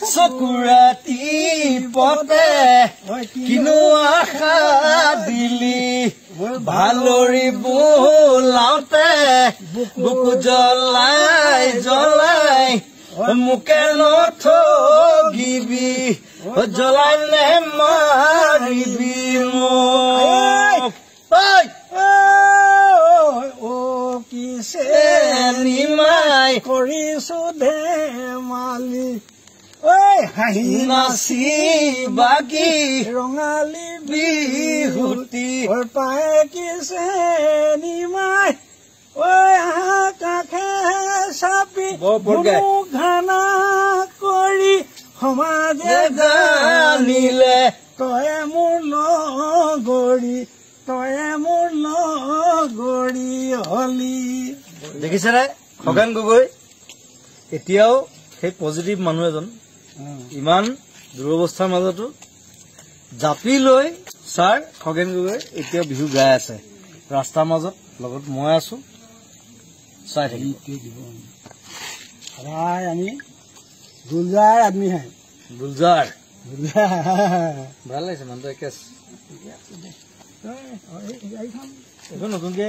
চকুৰাতি পতে কিনো আশা দিলি ভালৰি বোলাওতে বুকু জ্বলাই জ্বলাই মোকে নথগিবি জ্বলাইলে মাৰিবি মোক কিছে নিমাই কৰিছো ধেমালি হাঁহি নাচি বাগি ৰঙালী বিহুতি পায় কিছে নিমাই কাষে চাপি ঘানা কৰি সমাজে জানিলে তয়ে মোৰ লগৰী হলি দেখিছেনে খগেন গগৈ এতিয়াও সেই পজিটিভ মানুহ এজন ইমান দুৰৱস্থাৰ মাজতো জাপি লৈ ছাৰ খগেন গগৈ এতিয়াও বিহু গাই আছে ৰাস্তাৰ মাজত লগত মই আছো চাই থাকি আমি গুলজাৰ আদমি হে গুলজাৰ ভাল লাগিছে মানুহটো একে নতুনকে